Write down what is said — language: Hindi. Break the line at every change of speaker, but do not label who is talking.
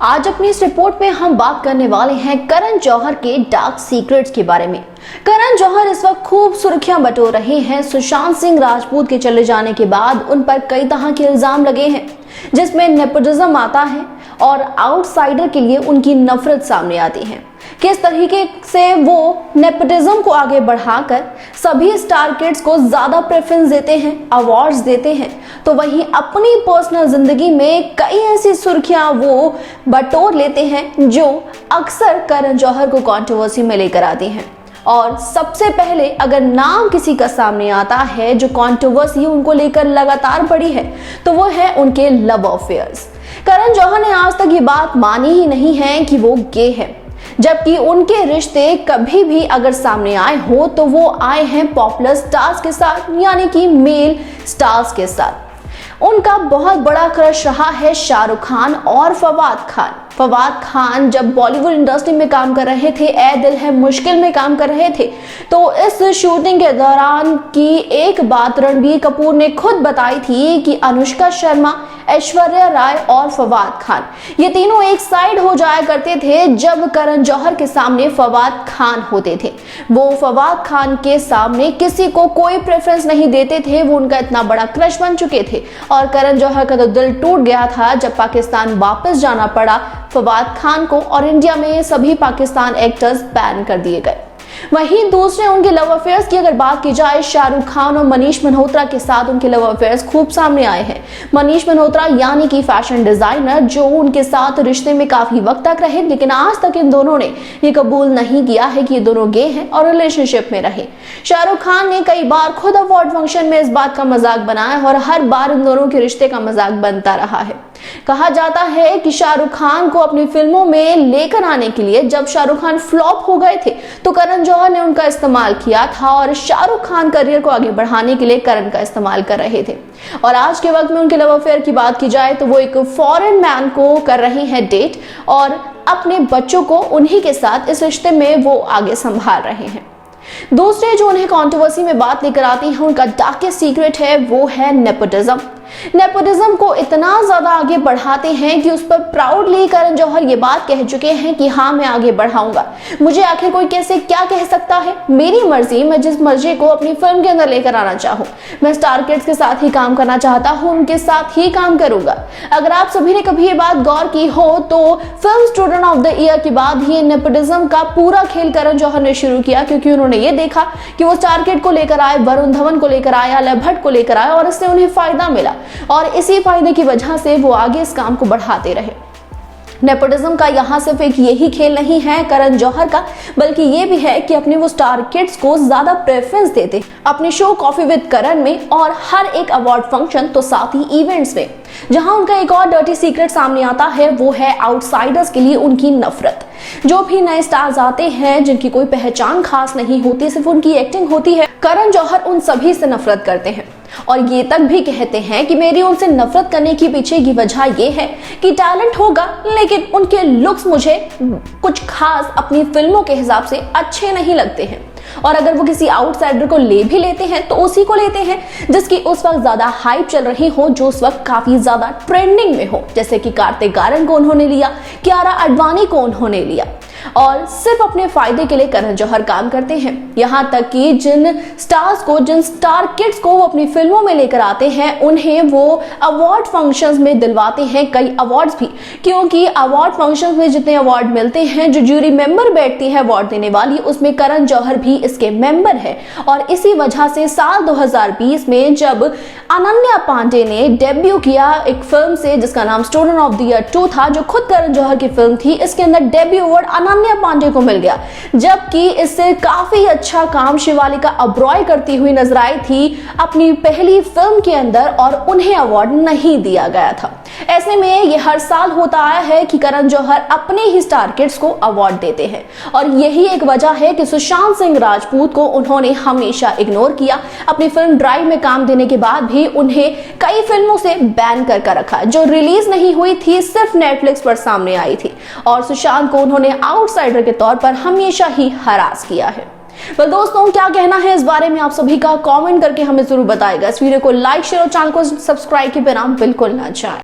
आज अपनी इस रिपोर्ट में हम बात करने वाले हैं करण जौहर के डार्क सीक्रेट्स के बारे में। करण जौहर इस वक्त खूब सुर्खियां बटोर रहे हैं। सुशांत सिंह राजपूत के चले जाने के बाद उन पर कई तरह के इल्जाम लगे हैं, जिसमें नेपोटिज्म आता है और आउटसाइडर के लिए उनकी नफरत सामने आती है। किस तरीके से वो नेपोटिज्म को आगे बढ़ाकर सभी स्टार किड्स को ज्यादा प्रेफरेंस देते हैं, अवार्ड्स देते हैं, तो वहीं अपनी पर्सनल जिंदगी में कई ऐसी सुर्खियां वो बटोर लेते हैं जो अक्सर करण जौहर को कंट्रोवर्सी में लेकर आती हैं। और सबसे पहले अगर नाम किसी का सामने आता है जो कंट्रोवर्सी उनको लेकर लगातार बढ़ी है, तो वो है उनके लव अफेयर्स। करण जौहर ने आज तक ये बात मानी ही नहीं है कि वो गे हैं, जबकि उनके रिश्ते कभी भी अगर सामने आए हो तो वो आए हैं पॉपुलर स्टार्स के साथ, यानी कि मेल स्टार्स के साथ। उनका बहुत बड़ा क्रश रहा है शाहरुख खान और फवाद खान। फवाद खान जब बॉलीवुड इंडस्ट्री में काम कर रहे थे, ए दिल है मुश्किल में काम कर रहे थे, तो इस शूटिंग के दौरान की एक बात रणबीर कपूर ने खुद बताई थी कि अनुष्का शर्मा, ऐश्वर्या राय और फवाद खान ये तीनों एक साइड हो जाया करते थे जब करण जौहर के सामने फवाद खान होते थे। वो फवाद खान के सामने किसी को कोई प्रेफरेंस नहीं देते थे, वो उनका इतना बड़ा क्रश बन चुके थे। और करण जौहर का तो दिल टूट गया था जब पाकिस्तान वापस जाना पड़ा फवाद खान को और इंडिया में सभी पाकिस्तान एक्टर्स बैन कर दिए गए। वहीं दूसरे उनके लव अफेयर्स की अगर बात की जाए, शाहरुख खान और मनीष मल्होत्रा के साथ उनके लव अफेयर्स खूब सामने आए हैं। मनीष मल्होत्रा यानी कि फैशन डिजाइनर जो उनके साथ रिश्ते में काफी वक्त तक रहे, लेकिन आज तक इन दोनों ने ये कबूल नहीं किया है कि ये दोनों गे हैं और रिलेशनशिप में रहे। शाहरुख खान ने कई बार खुद अवार्ड फंक्शन में इस बात का मजाक बनाया और हर बार इन दोनों के रिश्ते का मजाक बनता रहा है। कहा जाता है कि शाहरुख खान को अपनी फिल्मों में लेकर आने के लिए जब शाहरुख खान फ्लॉप हो गए थे तो करण जौहर ने उनका इस्तेमाल किया था और शाहरुख खान करियर को आगे बढ़ाने के लिए करण का इस्तेमाल कर रहे थे। और आज के वक्त में उनके लव अफेयर की बात की जाए तो वो एक फॉरेन मैन को कर रहे हैं डेट और अपने बच्चों को उन्हीं के साथ इस रिश्ते में वो आगे संभाल रहे हैं। दूसरे जो उन्हें कंट्रोवर्सी में बात लेकर आती है, उनका डार्केस्ट सीक्रेट है, वो है नेपोटिज्म। नेपोटिज्म को इतना ज्यादा आगे बढ़ाते हैं कि उस पर प्राउडली करण जौहर ये बात कह चुके हैं कि हाँ मैं आगे बढ़ाऊंगा, मुझे आखिर कोई कैसे क्या कह सकता है, मेरी मर्जी, मैं जिस मर्जी को अपनी फिल्म के अंदर लेकर आना चाहूँ, मैं स्टार किड्स के साथ ही काम करना चाहता हूँ, उनके साथ ही काम करूंगा। अगर आप सभी ने कभी ये बात गौर की हो तो film student of the year के बाद ही नेपोटिज्म का पूरा खेल करण जौहर ने शुरू किया, क्योंकि उन्होंने ये देखा कि वो स्टार किड को लेकर आए, वरुण धवन को लेकर आए, आलिया भट्ट को लेकर आए और इससे उन्हें फायदा मिला और इसी फायदे की वजह से वो आगे इस काम को बढ़ाते रहे। नेपोटिज्म का यहाँ सिर्फ एक यही खेल नहीं है करण जौहर का, बल्कि ये भी है कि अपने वो स्टार किड्स को ज्यादा प्रेफरेंस देते अपने शो कॉफी विद करण में और हर एक अवार्ड फंक्शन तो साथ ही इवेंट्स में। जहां उनका एक और डर्टी सीक्रेट सामने आता है वो है आउटसाइडर्स के लिए उनकी नफरत। जो भी नए स्टार्स आते हैं जिनकी कोई पहचान खास नहीं होती, सिर्फ उनकी एक्टिंग होती है, करण जौहर उन सभी से नफरत करते हैं और ये तक भी कहते हैं कि मेरी उनसे नफरत करने की पीछे की वजह ये है कि टैलेंट होगा लेकिन उनके लुक्स मुझे कुछ खास अपनी फिल्मों के हिसाब से अच्छे नहीं लगते हैं। और अगर वो किसी आउटसाइडर को ले भी लेते हैं तो उसी को लेते हैं जिसकी उस वक्त ज्यादा हाइप चल रही हो, जो उस वक्त काफी ज्यादा ट्रेंडिंग में हो, जैसे कि कार्तिक आर्यन को उन्होंने लिया, कियारा आडवाणी को उन्होंने लिया और सिर्फ अपने फायदे के लिए करण जौहर काम करते हैं। यहाँ तक कि जिन स्टार्स को, जिन स्टार किड्स को वो अपनी फिल्मों में लेकर आते हैं, उन्हें वो अवार्ड फंक्शंस में दिलवाते हैं कई अवार्ड्स भी, क्योंकि अवार्ड फंक्शंस में जितने अवार्ड मिलते हैं, जो जूरी मेंबर बैठती है अवार्ड देने वाली, उसमें करण जौहर भी इसके मेंबर है। और इसी वजह से साल 2020 में जब अनन्या पांडे ने डेब्यू किया एक फिल्म से जिसका नाम स्टूडेंट ऑफ द ईयर 2 था, जो खुद करण जौहर की फिल्म थी, इसके अंदर डेब्यू अवार्ड अनन्या पांडे को मिल गया, जबकि इससे काफी अच्छा काम शिवालिका अब्रॉय करती हुई नजर आई थी अपनी पहली फिल्म के अंदर और उन्हें अवार्ड नहीं दिया गया था। ऐसे में ये हर साल होता आया है कि करण जौहर अपने ही स्टार किड्स को अवार्ड देते हैं और यही एक वजह है कि सुशांत सिंह राजपूत को उन्होंने हमेशा इग्नोर किया। अपनी फिल्म ड्राइव में काम देने के बाद भी उन्हें कई फिल्मों से बैन कर रखा, जो रिलीज नहीं हुई थी, सिर्फ नेटफ्लिक्स पर सामने आई थी और सुशांत को उन्होंने आउटसाइडर के तौर पर हमेशा ही हरास किया है। दोस्तों, क्या कहना है इस बारे में आप सभी का कमेंट करके हमें जरूर बताएगा। इस वीडियो को लाइक, शेयर और चैनल को सब्सक्राइब के बिना बिल्कुल ना जाए।